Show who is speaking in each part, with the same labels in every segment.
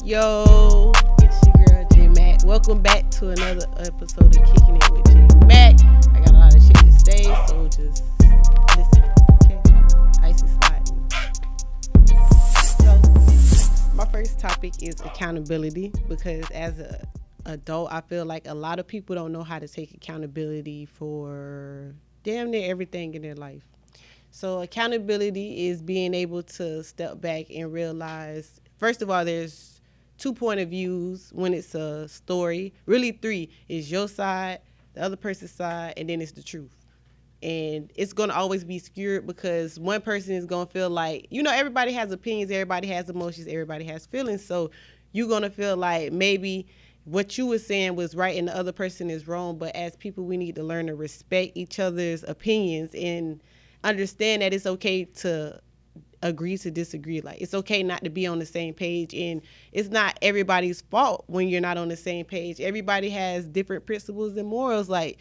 Speaker 1: Yo, it's your girl J Mac. Welcome back to another episode of Kicking It with J Mac. I got a lot of shit to say, so just listen, okay? Icy sliding. So, my first topic is accountability because as a adult, I feel like a lot of people don't know how to take accountability for damn near everything in their life. So accountability is being able to step back and realize, first of all, there's 2 point of views when it's a story. Really three. Is your side, the other person's side, and then it's the truth. And it's going to always be skewed because one person is going to feel like, everybody has opinions, everybody has emotions, everybody has feelings. So you're going to feel like maybe what you were saying was right and the other person is wrong. But as people, we need to learn to respect each other's opinions and understand that it's okay to agree to disagree. Like, it's okay not to be on the same page, and it's not everybody's fault when you're not on the same page. Everybody has different principles and morals. Like,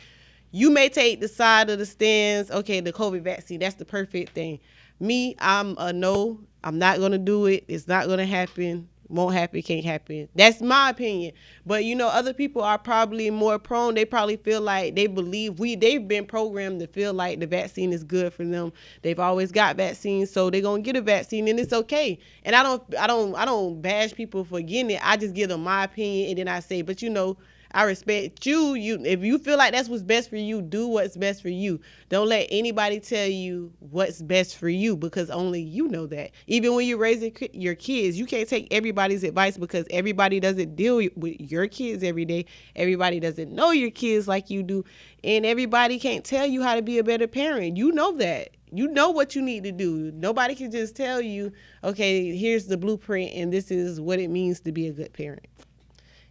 Speaker 1: you may take the side of the stands, okay, the COVID vaccine, that's the perfect thing. Me, I'm a no, I'm not going to do it. It's not going to happen. Won't happen, can't happen. That's my opinion. But other people are probably more prone. They probably feel like they've been programmed to feel like the vaccine is good for them. They've always got vaccines, so they're gonna get a vaccine and it's okay. And I don't bash people for getting it. I just give them my opinion and then I say, but I respect you. If you feel like that's what's best for you, do what's best for you. Don't let anybody tell you what's best for you because only you know that. Even when you're raising your kids, you can't take everybody's advice because everybody doesn't deal with your kids every day. Everybody doesn't know your kids like you do. And everybody can't tell you how to be a better parent. You know that. You know what you need to do. Nobody can just tell you, okay, here's the blueprint and this is what it means to be a good parent.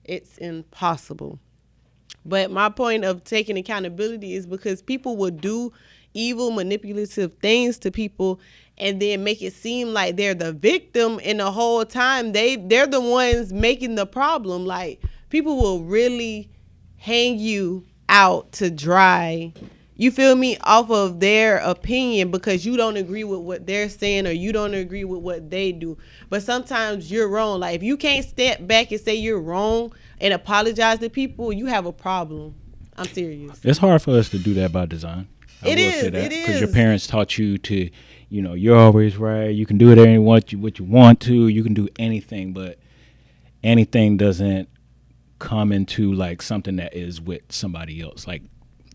Speaker 1: It's impossible. But my point of taking accountability is because people will do evil, manipulative things to people and then make it seem like they're the victim, and the whole time they're the ones making the problem. Like, people will really hang you out to dry, you feel me, off of their opinion because you don't agree with what they're saying or you don't agree with what they do. But sometimes you're wrong. Like, if you can't step back and say you're wrong and apologize to people, you have a problem. I'm serious.
Speaker 2: It's hard for us to do that by design.
Speaker 1: It is.
Speaker 2: Because your parents taught you to, you're always right. You can do it what you want to. You can do anything, but anything doesn't come into like something that is with somebody else. Like,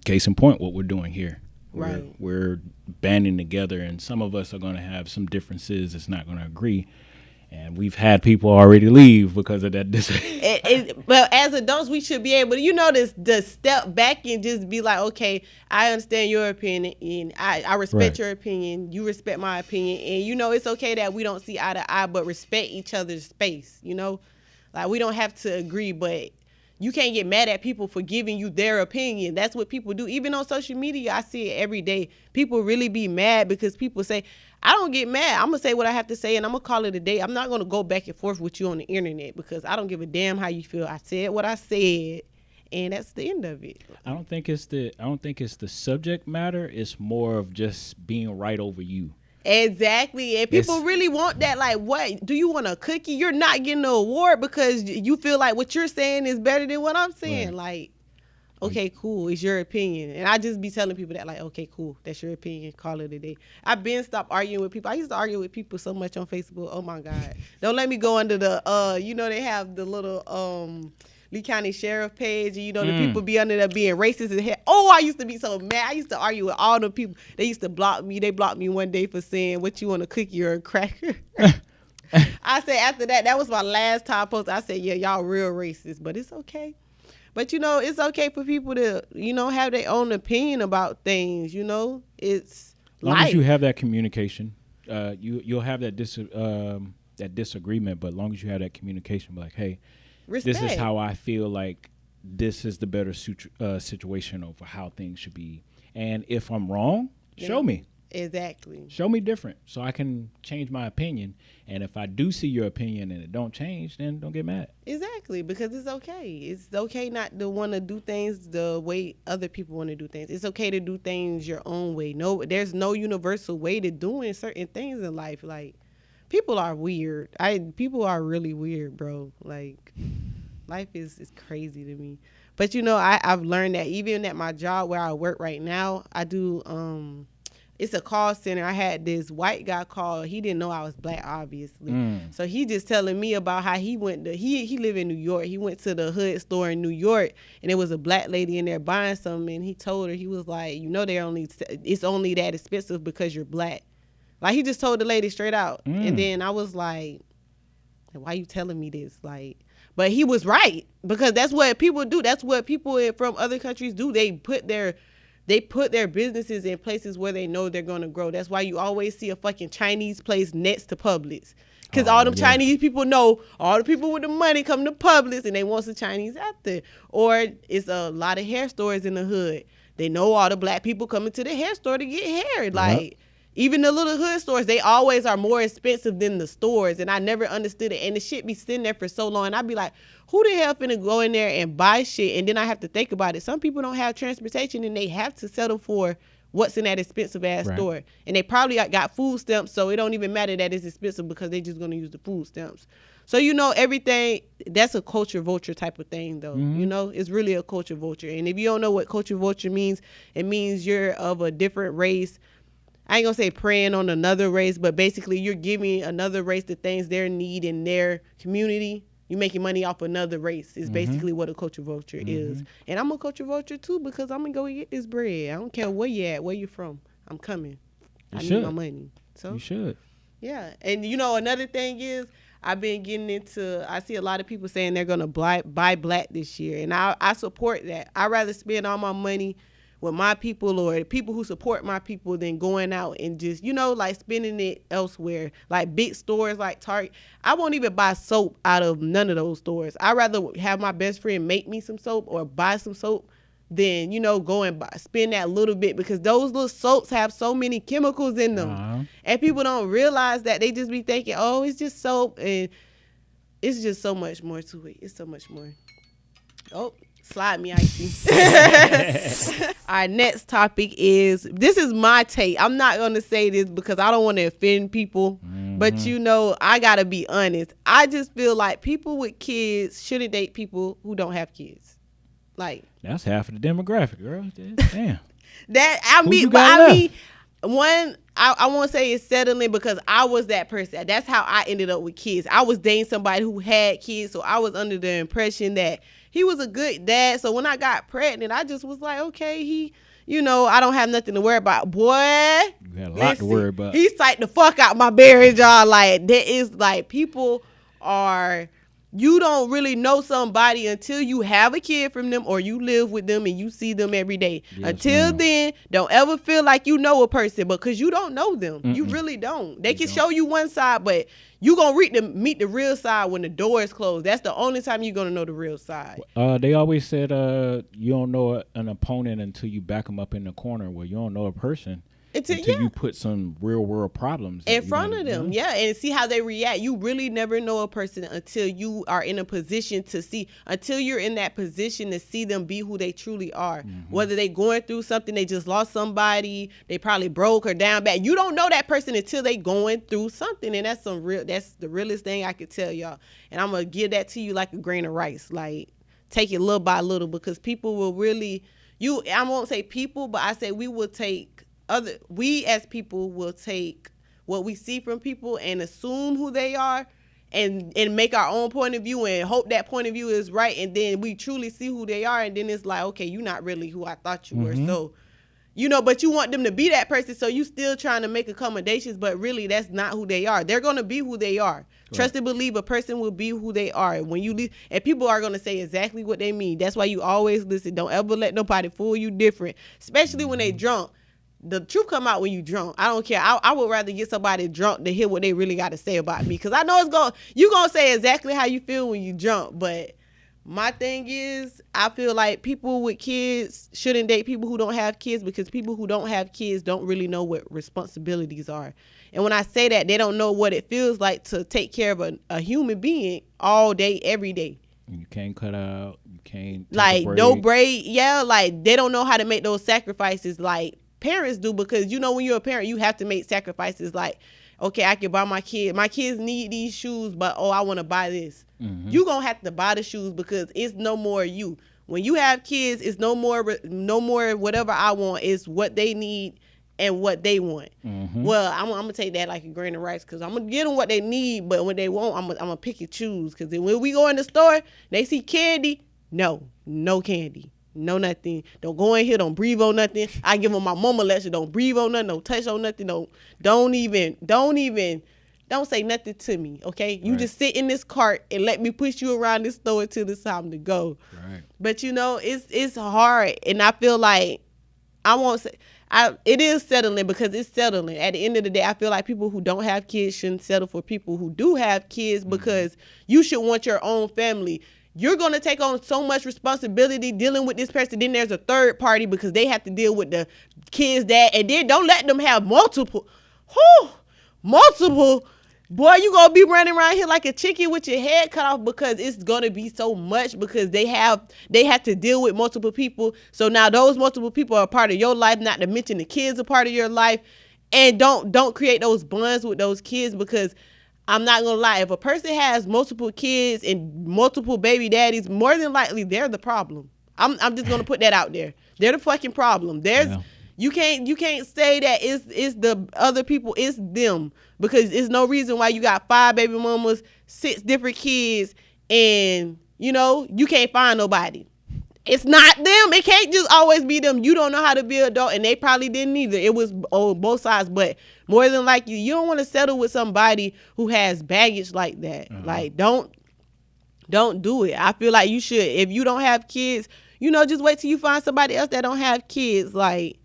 Speaker 2: case in point, what we're doing here.
Speaker 1: Right.
Speaker 2: We're banding together, and some of us are going to have some differences. It's not going to agree. And we've had people already leave because of that.
Speaker 1: But as adults, we should be able to step back and just be like, okay, I understand your opinion, and I respect your opinion. You respect my opinion. And, it's okay that we don't see eye to eye, but respect each other's space, Like, we don't have to agree, but you can't get mad at people for giving you their opinion. That's what people do. Even on social media, I see it every day. People really be mad because people say, I don't get mad. I'm going to say what I have to say and I'm going to call it a day. I'm not going to go back and forth with you on the internet because I don't give a damn how you feel. I said what I said, and that's the end of it.
Speaker 2: I don't think it's the subject matter. It's more of just being right over you.
Speaker 1: Exactly. And people really want that. Like, what? Do you want a cookie? You're not getting an award because you feel like what you're saying is better than what I'm saying. Right. Like, okay, cool. It's your opinion. And I just be telling people that, like, okay, cool. That's your opinion. Call it a day. I've been stopped arguing with people. I used to argue with people so much on Facebook. Oh, my God. Don't let me go under the, they have the little, Lee County Sheriff page, and the people be under there being racist as hell. Oh, I used to be so mad. I used to argue with all the people. They used to block me. They blocked me one day for saying, what you want, a cookie or a cracker? I said after that was my last time post. I said, yeah, y'all real racist, but it's okay. But, it's okay for people to, have their own opinion about things, It's
Speaker 2: long
Speaker 1: life.
Speaker 2: As you have that communication, you'll have that disagreement, but as long as you have that communication, like, hey, respect. This is how I feel like this is the better situation over how things should be. And if I'm wrong, show me.
Speaker 1: Exactly.
Speaker 2: Show me different so I can change my opinion. And if I do see your opinion and it don't change, then don't get mad.
Speaker 1: Exactly, because it's okay. It's okay not to want to do things the way other people want to do things. It's okay to do things your own way. No, there's no universal way to doing certain things in life. Like, People are weird. People are really weird, bro. Like, life is crazy to me. But you know, I've learned that even at my job where I work right now, I do it's a call center. I had this white guy call. He didn't know I was black, obviously. So he just telling me about how he went to, he live in New York. He went to the hood store in New York, and there was a black lady in there buying something, and he told her, he was like, you know, it's only that expensive because you're black. Like, he just told the lady straight out. And then I was like, why you telling me this? Like, but he was right, because that's what people do. That's what people from other countries do. They put their businesses in places where they know they're going to grow. That's why you always see a fucking Chinese place next to Publix. Because all them Chinese people know all the people with the money come to Publix and they want some Chinese out there. Or it's a lot of hair stores in the hood. They know all the black people coming to the hair store to get hair. Like, even the little hood stores, they always are more expensive than the stores. And I never understood it. And the shit be sitting there for so long. And I'd be like, who the hell finna go in there and buy shit? And then I have to think about it. Some people don't have transportation and they have to settle for what's in that expensive ass store. And they probably got food stamps, so it don't even matter that it's expensive because they just gonna use the food stamps. So, you know, everything, that's a culture vulture type of thing, though. You know, it's really a culture vulture. And if you don't know what culture vulture means, it means you're of a different race. I ain't gonna say preying on another race, but basically you're giving another race the things they need in their community. You're making money off another race is basically what a culture vulture is. And I'm a culture vulture too, because I'm gonna go get this bread. I don't care where you at, where you from. I'm coming. I need my money. So
Speaker 2: you should.
Speaker 1: Yeah. And you know, another thing is, I've been getting into, I see a lot of people saying they're gonna buy black this year. And I support that. I'd rather spend all my money with my people or people who support my people than going out and just, you know, like spending it elsewhere. Like big stores like Target. I won't even buy soap out of none of those stores. I'd rather have my best friend make me some soap or buy some soap than, you know, go and spend that little bit, because those little soaps have so many chemicals in them. And people don't realize that. They just be thinking, oh, it's just soap. And it's just so much more to it. It's so much more. Oh. Slide me, Icy. Our next topic is, this is my take. I'm not going to say this because I don't want to offend people. But, you know, I got to be honest. I just feel like people with kids shouldn't date people who don't have kids. Like,
Speaker 2: that's half of the demographic, girl. Damn.
Speaker 1: I won't say it's settling, because I was that person. That's how I ended up with kids. I was dating somebody who had kids, so I was under the impression that he was a good dad. So when I got pregnant, I just was like, okay, you know, I don't have nothing to worry about. Boy,
Speaker 2: you had a lot to worry about.
Speaker 1: He psyched the fuck out my marriage, y'all. Like, there is, like, people are, you don't really know somebody until you have a kid from them or you live with them and you see them every day. Yes, until then, don't ever feel like you know a person, because you don't know them. You really don't. They can show you one side, but you gonna meet the real side when the door is closed. That's the only time you're gonna know the real side.
Speaker 2: They always said you don't know an opponent until you back them up in the corner. Well, you don't know a person until you put some real world problems
Speaker 1: in front of them. Yeah, and see how they react. You really never know a person until you are in a position to see, until you're in that position to see them be who they truly are. Whether they going through something, they just lost somebody, they probably broke or down bad. You don't know that person until they going through something, and that's the realest thing I could tell y'all. And I'm gonna give that to you like a grain of rice. Like, take it little by little, because people will really, I won't say people, but I say we as people will take what we see from people and assume who they are and make our own point of view and hope that point of view is right. And then we truly see who they are. And then it's like, okay, you're not really who I thought you were. So, you know, but you want them to be that person. So you still trying to make accommodations, but really that's not who they are. They're going to be who they are. Right. Trust and believe a person will be who they are. When you leave, and people are going to say exactly what they mean. That's why you always listen. Don't ever let nobody fool you different, especially when they drunk. The truth come out when you drunk. I don't care. I would rather get somebody drunk to hear what they really got to say about me, because I know you gonna say exactly how you feel when you drunk. But my thing is, I feel like people with kids shouldn't date people who don't have kids, because people who don't have kids don't really know what responsibilities are. And when I say that, they don't know what it feels like to take care of a human being all day, every day.
Speaker 2: You can't cut out. You can't
Speaker 1: like no break. Yeah, like they don't know how to make those sacrifices like parents do, because you know when you're a parent you have to make sacrifices. Like okay, I can buy my kids need these shoes, but I want to buy this. You gonna have to buy the shoes because it's no more you. When you have kids, it's no more whatever I want. It's what they need and what they want. Well, I'm gonna take that like a grain of rice because I'm gonna get them what they need, but when they won't, I'm gonna pick and choose. Because when we go in the store, they see candy. No candy. No nothing. Don't go in here. Don't breathe on nothing. I give them my mama lecture. Don't breathe on nothing. Don't touch on nothing. Don't say nothing to me. Okay, you just sit in this cart and let me push you around this store until it's time to go.
Speaker 2: Right.
Speaker 1: But it's hard, and I feel like it is settling because it's settling. At the end of the day, I feel like people who don't have kids shouldn't settle for people who do have kids because you should want your own family. You're going to take on so much responsibility dealing with this person. Then there's a third party because they have to deal with the kids and then don't let them have multiple. Boy, you going to be running around here like a chicken with your head cut off because it's going to be so much because they have to deal with multiple people. So now those multiple people are a part of your life, not to mention the kids are part of your life. And don't create those bonds with those kids because I'm not going to lie. If a person has multiple kids and multiple baby daddies, more than likely they're the problem. I'm just going to put that out there. They're the fucking problem. You can't say that it's the other people, it's them, because there's no reason why you got 5 baby mamas, 6 different kids, and you can't find nobody. It's not them. It can't just always be them. You don't know how to be an adult, and they probably didn't either. It was on both sides, but more than likely, you don't want to settle with somebody who has baggage like that. Like, don't do it. I feel like you should. If you don't have kids, just wait till you find somebody else that don't have kids. Like,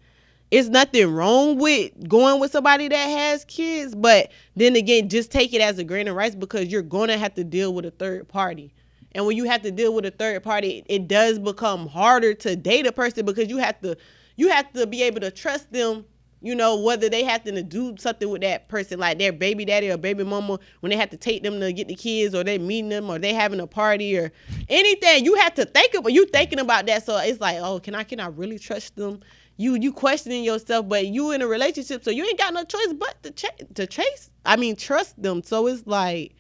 Speaker 1: it's nothing wrong with going with somebody that has kids, but then again, just take it as a grain of rice because you're going to have to deal with a third party. And when you have to deal with a third party, it does become harder to date a person because you have to be able to trust them, whether they have to do something with that person, like their baby daddy or baby mama, when they have to take them to get the kids or they meeting them or they having a party or anything. You have to think about, you thinking about that. So it's like, oh, can I really trust them? You questioning yourself, but you in a relationship, so you ain't got no choice but to trust them. So it's like,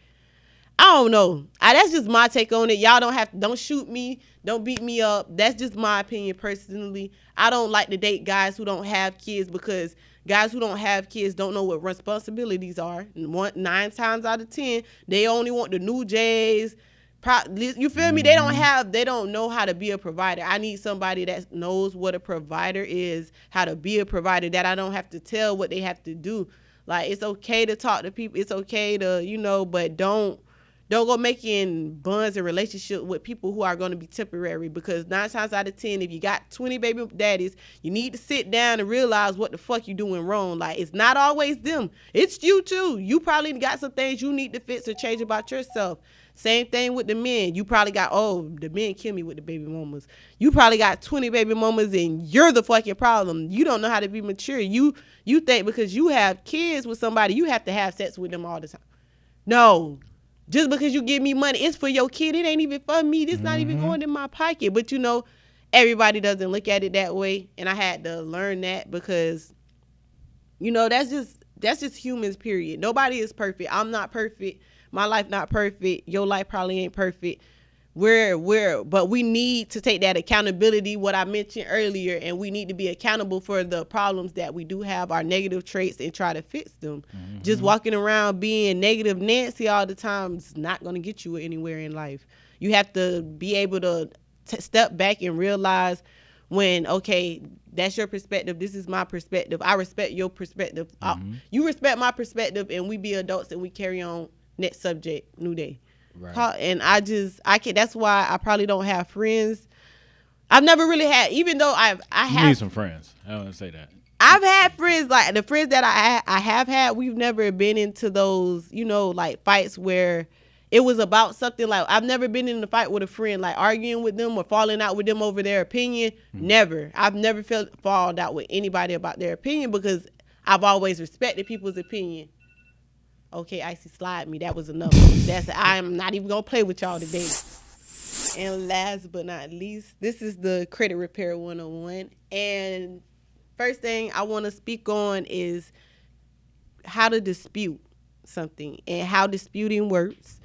Speaker 1: I don't know. That's just my take on it. Y'all don't shoot me. Don't beat me up. That's just my opinion personally. I don't like to date guys who don't have kids because guys who don't have kids don't know what responsibilities are. 9 times out of 10, they only want the new J's. You feel me? They don't know how to be a provider. I need somebody that knows what a provider is, how to be a provider, that I don't have to tell what they have to do. Like, it's okay to talk to people. It's okay to, but don't go making bonds and relationships with people who are going to be temporary, because 9 times out of 10, if you got 20 baby daddies, you need to sit down and realize what the fuck you doing wrong. Like, it's not always them. It's you too. You probably got some things you need to fix or change about yourself. Same thing with the men. You probably got, the men kill me with the baby mamas. You probably got 20 baby mamas and you're the fucking problem. You don't know how to be mature. You think because you have kids with somebody, you have to have sex with them all the time. No. Just because you give me money, it's for your kid. It ain't even for me. It's not even going in my pocket. But everybody doesn't look at it that way. And I had to learn that because, that's just humans, period. Nobody is perfect. I'm not perfect. My life not perfect. Your life probably ain't perfect. But we need to take that accountability, what I mentioned earlier, and we need to be accountable for the problems that we do have, our negative traits, and try to fix them. Just walking around being negative Nancy all the time is not going to get you anywhere in life. You have to be able to step back and realize when, okay, that's your perspective, this is my perspective. I respect your perspective. You respect my perspective, and we be adults and we carry on. Next subject, new day. Right. And I can't. That's why I probably don't have friends. I've never really had, even though I have.
Speaker 2: You need some friends. I don't want to say that.
Speaker 1: I've had friends, like the friends that I have had. We've never been into those, like fights where it was about something. Like, I've never been in a fight with a friend, like arguing with them or falling out with them over their opinion. Never. I've never fallen out with anybody about their opinion because I've always respected people's opinion. Okay, Icy, slide me. That was enough. I'm not even going to play with y'all today. And last but not least, this is the Credit Repair 101. And first thing I want to speak on is how to dispute something and how disputing works.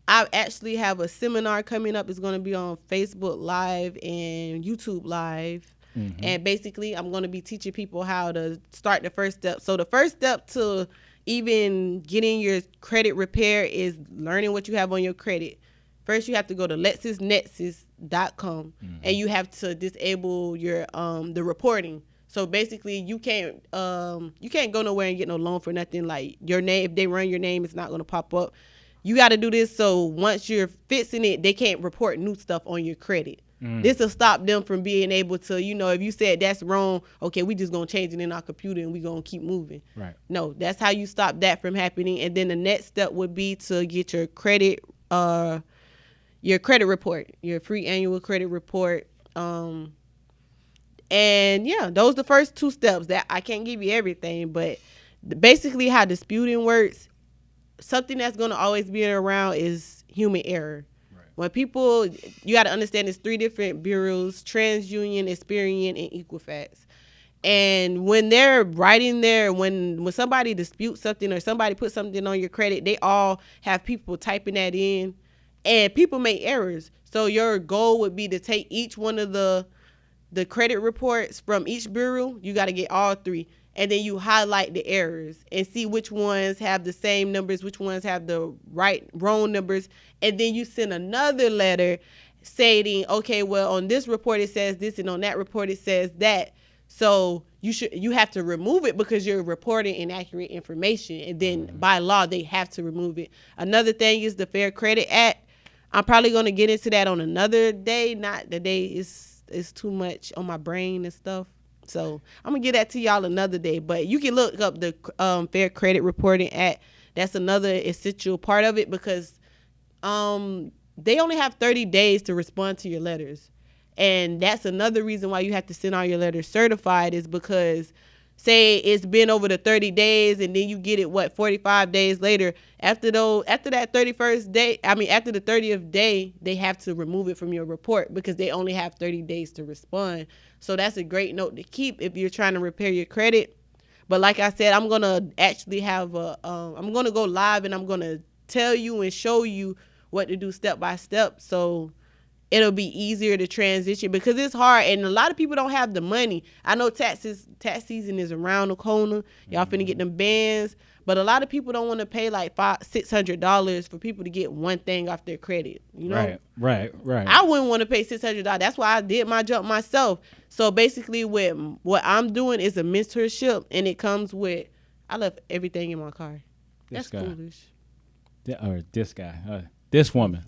Speaker 1: I actually have a seminar coming up. It's going to be on Facebook Live and YouTube Live. And basically, I'm going to be teaching people how to start the first step. So the first step to even getting your credit repair is learning what you have on your credit. First, you have to go to LexisNexis.com and you have to disable your the reporting. So basically, you can't go nowhere and get no loan for nothing. Like your name, if they run your name, it's not going to pop up. You got to do this so once you're fixing it, they can't report new stuff on your credit. This will stop them from being able to, if you said that's wrong, okay, we just going to change it in our computer and we going to keep moving.
Speaker 2: Right.
Speaker 1: No, that's how you stop that from happening. And then the next step would be to get your credit report, your free annual credit report. And yeah, those are the first two steps. That I can't give you everything, but basically how disputing works, something that's going to always be around is human error. Right. When people, you got to understand there's 3 different bureaus: TransUnion, Experian, and Equifax. And when they're writing there, when somebody disputes something or somebody puts something on your credit, they all have people typing that in, and people make errors. So your goal would be to take each one of the credit reports from each bureau. You got to get all 3. And then you highlight the errors and see which ones have the same numbers, which ones have the wrong numbers. And then you send another letter stating, okay, well, on this report it says this and on that report it says that. So you have to remove it because you're reporting inaccurate information. And then by law, they have to remove it. Another thing is the Fair Credit Act. I'm probably going to get into that on another day. Not the day is too much on my brain and stuff. So I'm going to get that to y'all another day. But you can look up the Fair Credit Reporting Act. That's another essential part of it because they only have 30 days to respond to your letters. And that's another reason why you have to send all your letters certified is because say it's been over the 30 days and then you get it, 45 days later. After that 31st day, after the 30th day, they have to remove it from your report because they only have 30 days to respond. So that's a great note to keep if you're trying to repair your credit. But like I said, I'm going to actually have I'm going to go live and I'm going to tell you and show you what to do step by step. So it'll be easier to transition because it's hard and a lot of people don't have the money. I know tax season is around the corner. Y'all finna get them bands, but a lot of people don't want to pay like $600 for people to get one thing off their credit.
Speaker 2: Right.
Speaker 1: I wouldn't want to pay $600. That's why I did my jump myself. So basically, with what I'm doing is a mentorship, and it comes with I left everything in my car. That's foolish.
Speaker 2: This guy. This woman.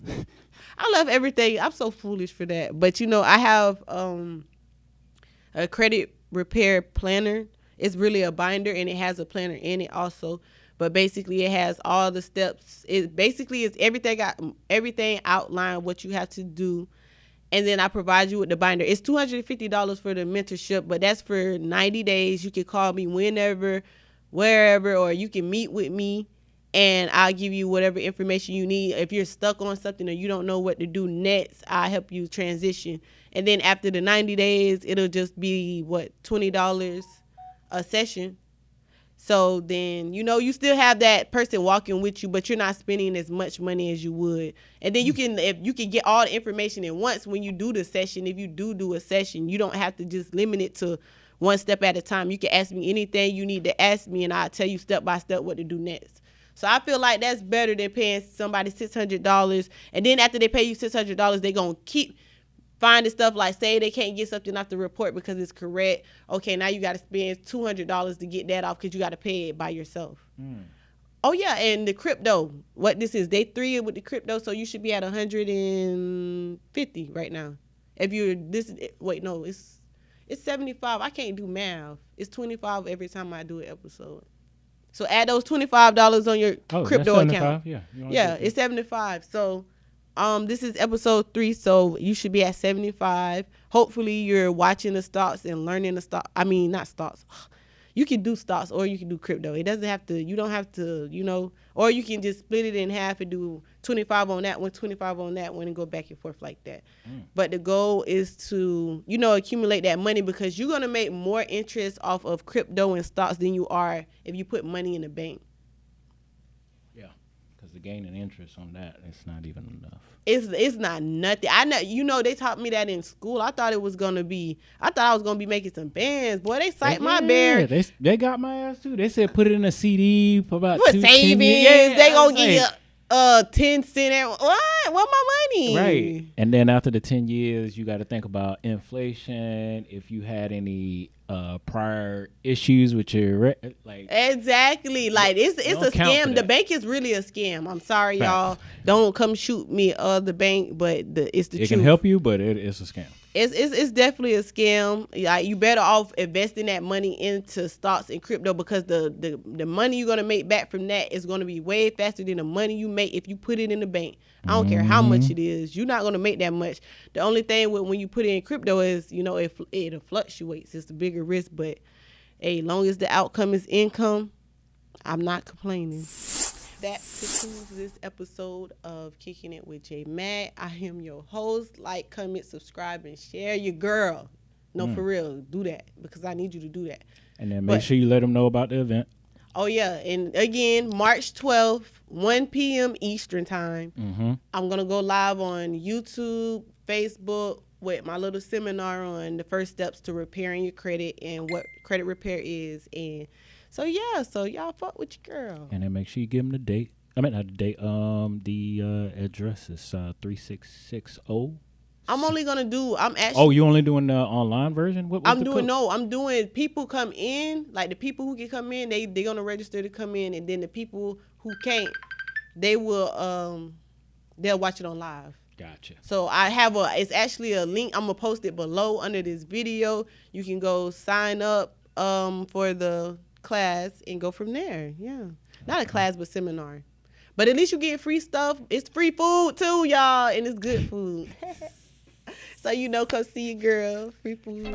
Speaker 1: I love everything. I'm so foolish for that. But, I have a credit repair planner. It's really a binder, and it has a planner in it also. But basically, it has all the steps. It basically is everything outlined, what you have to do. And then I provide you with the binder. It's $250 for the mentorship, but that's for 90 days. You can call me whenever, wherever, or you can meet with me. And I'll give you whatever information you need. If you're stuck on something or you don't know what to do next, I'll help you transition. And then after the 90 days, it'll just be, $20 a session. So then, you still have that person walking with you, but you're not spending as much money as you would. And then you can get all the information at once when you do the session. If you do a session, you don't have to just limit it to one step at a time. You can ask me anything you need to ask me, and I'll tell you step by step what to do next. So I feel like that's better than paying somebody $600. And then after they pay you $600, they're going to keep finding stuff like say they can't get something off the report because it's correct. Okay, now you got to spend $200 to get that off because you got to pay it by yourself. Oh, yeah, and the crypto, what this is, day 3 with the crypto, so you should be at 150 right now. If you're it's 75. I can't do math. It's 25 every time I do an episode. So add those $25 on your crypto account. Yeah, it's 75. So this is episode 3, so you should be at 75. Hopefully you're watching the stocks and learning the stock. Not stocks. You can do stocks or you can do crypto. It doesn't have to. You don't have to. Or you can just split it in half and do 25 on that one, 25 on that one, and go back and forth like that. But the goal is to accumulate that money, because you're gonna make more interest off of crypto and stocks than you are if you put money in the bank.
Speaker 2: The gain in interest on that, it's not even enough.
Speaker 1: It's not nothing. I know, they taught me that in school. I thought I was gonna be making some bands. Boy, they cite my bear.
Speaker 2: They got my ass too. They said put it in a CD for about
Speaker 1: savings.
Speaker 2: Yeah,
Speaker 1: they gonna give you 10 cents. What my money?
Speaker 2: Right. And then after the 10 years, you got to think about inflation. If you had any prior issues with your
Speaker 1: exactly, like it's a scam. The bank is really a scam. I'm sorry, y'all. Don't come shoot me, the bank, but it's the truth.
Speaker 2: It can help you, but it's a scam.
Speaker 1: It's definitely a scam. Like, you better off investing that money into stocks and crypto, because the money you're gonna make back from that is gonna be way faster than the money you make if you put it in the bank. I don't care how much it is. You're not gonna make that much. The only thing when you put it in crypto is it fluctuates. It's the bigger risk, but hey, long as the outcome is income, I'm not complaining. That concludes this episode of Kicking It with J Mac. I am your host. Like, comment, subscribe, and share. Your girl. No, for real, do that, because I need you to do that.
Speaker 2: And then make sure you let them know about the event.
Speaker 1: Oh, yeah. And again, March 12th, 1 p.m. Eastern time. I'm going to go live on YouTube, Facebook, with my little seminar on the first steps to repairing your credit and what credit repair is. And so y'all fuck with your girl.
Speaker 2: And then make sure you give them the date. I mean, not the date. The address is 3660.
Speaker 1: I'm only gonna do.
Speaker 2: You only doing the online version?
Speaker 1: I'm doing. People come in, like the people who can come in, they gonna register to come in, and then the people who can't, they will they'll watch it on live.
Speaker 2: Gotcha.
Speaker 1: So I have it's actually a link. I'm gonna post it below under this video. You can go sign up for the class and go from there. Yeah, not a class but seminar. But at least you get free stuff. It's free food too, y'all, and it's good food. So come see your girl. Free food.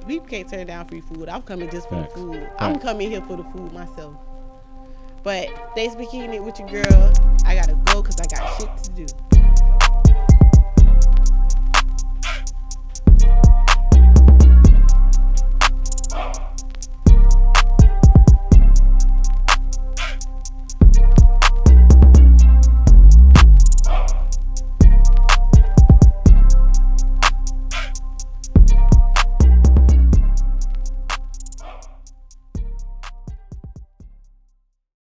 Speaker 1: People can't turn down free food. I'm coming just for the food. I'm coming here for the food myself. But thanks for kicking it with your girl. I gotta go because I got shit to do.